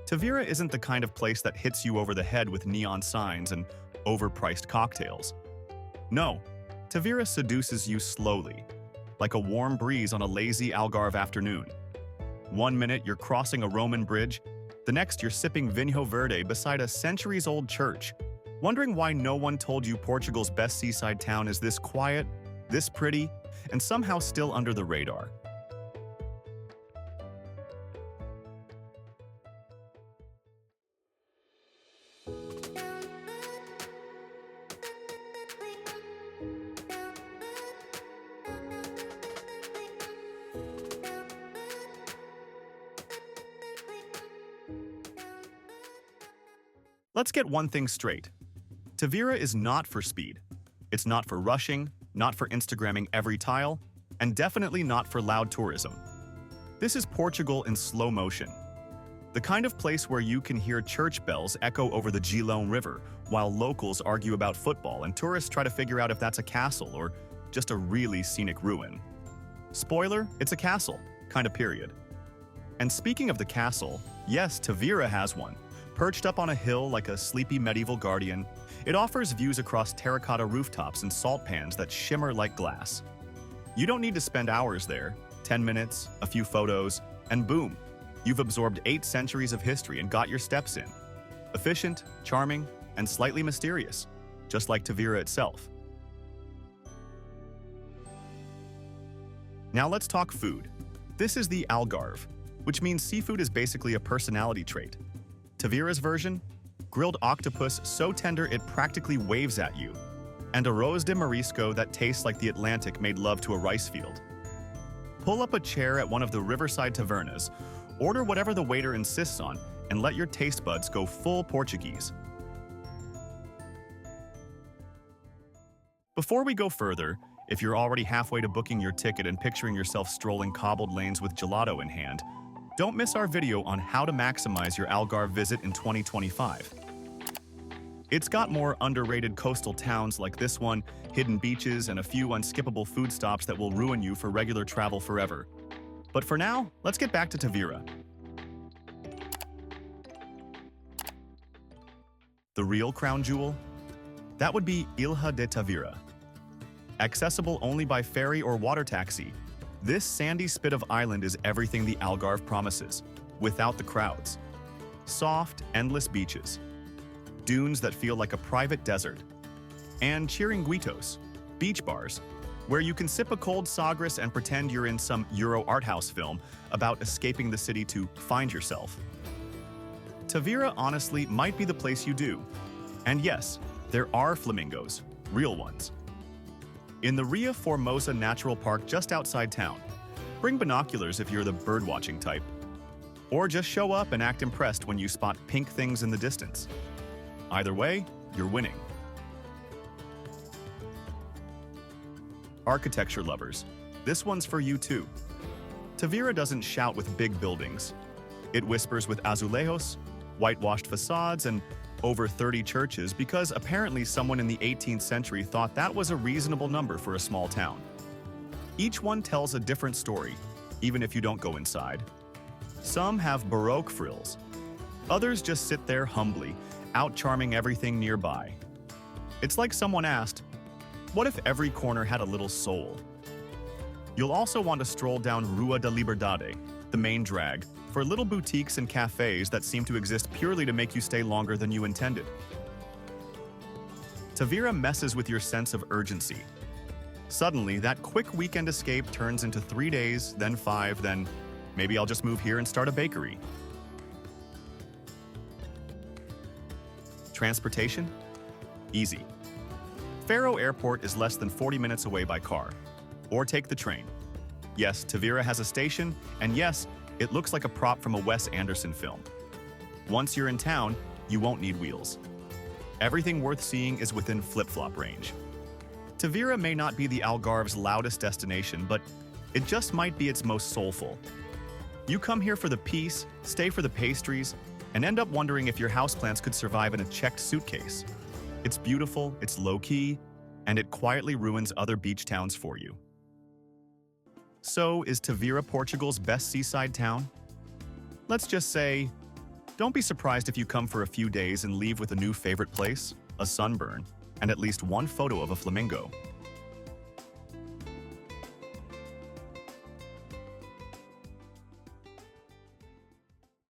Tavira isn't the kind of place that hits you over the head with neon signs and overpriced cocktails. No, Tavira seduces you slowly, like a warm breeze on a lazy Algarve afternoon. One minute you're crossing a Roman bridge, the next you're sipping Vinho Verde beside a centuries-old church, wondering why no one told you Portugal's best seaside town is this quiet, this pretty, and somehow still under the radar. Let's get one thing straight. Tavira is not for speed. It's not for rushing, not for Instagramming every tile, and definitely not for loud tourism. This is Portugal in slow motion. The kind of place where you can hear church bells echo over the Gilão River, while locals argue about football and tourists try to figure out if that's a castle or just a really scenic ruin. Spoiler, it's a castle, kind of period. And speaking of the castle, yes, Tavira has one. Perched up on a hill like a sleepy medieval guardian, it offers views across terracotta rooftops and salt pans that shimmer like glass. You don't need to spend hours there, 10 minutes, a few photos, and boom, you've absorbed 8 centuries of history and got your steps in. Efficient, charming, and slightly mysterious, just like Tavira itself. Now let's talk food. This is the Algarve, which means seafood is basically a personality trait. Tavira's version? Grilled octopus so tender it practically waves at you, and arroz de marisco that tastes like the Atlantic made love to a rice field. Pull up a chair at one of the riverside tavernas, order whatever the waiter insists on, and let your taste buds go full Portuguese. Before we go further, if you're already halfway to booking your ticket and picturing yourself strolling cobbled lanes with gelato in hand, don't miss our video on how to maximize your Algarve visit in 2025. It's got more underrated coastal towns like this one, hidden beaches, and a few unskippable food stops that will ruin you for regular travel forever. But for now, let's get back to Tavira. The real crown jewel? That would be Ilha de Tavira. Accessible only by ferry or water taxi, this sandy spit of island is everything the Algarve promises, without the crowds. Soft, endless beaches, dunes that feel like a private desert, and chiringuitos, beach bars, where you can sip a cold sagres and pretend you're in some Euro art house film about escaping the city to find yourself. Tavira honestly might be the place you do. And yes, there are flamingos, real ones. In the Ria Formosa Natural Park just outside town. Bring binoculars if you're the birdwatching type. Or just show up and act impressed when you spot pink things in the distance. Either way, you're winning. Architecture lovers, this one's for you too. Tavira doesn't shout with big buildings. It whispers with azulejos, whitewashed facades, and over 30 churches because apparently someone in the 18th century thought that was a reasonable number for a small town. Each one tells a different story, even if you don't go inside. Some have Baroque frills. Others just sit there humbly, out-charming everything nearby. It's like someone asked, what if every corner had a little soul? You'll also want to stroll down Rua da Liberdade, the main drag, for little boutiques and cafes that seem to exist purely to make you stay longer than you intended. Tavira messes with your sense of urgency. Suddenly, that quick weekend escape turns into 3 days, then 5, then maybe I'll just move here and start a bakery. Transportation? Easy. Faro Airport is less than 40 minutes away by car. Or take the train. Yes, Tavira has a station, and yes, it looks like a prop from a Wes Anderson film. Once you're in town, you won't need wheels. Everything worth seeing is within flip-flop range. Tavira may not be the Algarve's loudest destination, but it just might be its most soulful. You come here for the peace, stay for the pastries, and end up wondering if your houseplants could survive in a checked suitcase. It's beautiful, it's low-key, and it quietly ruins other beach towns for you. So, is Tavira Portugal's best seaside town? Let's just say, Don't be surprised if you come for a few days and leave with a new favorite place, a sunburn, and at least one photo of a flamingo.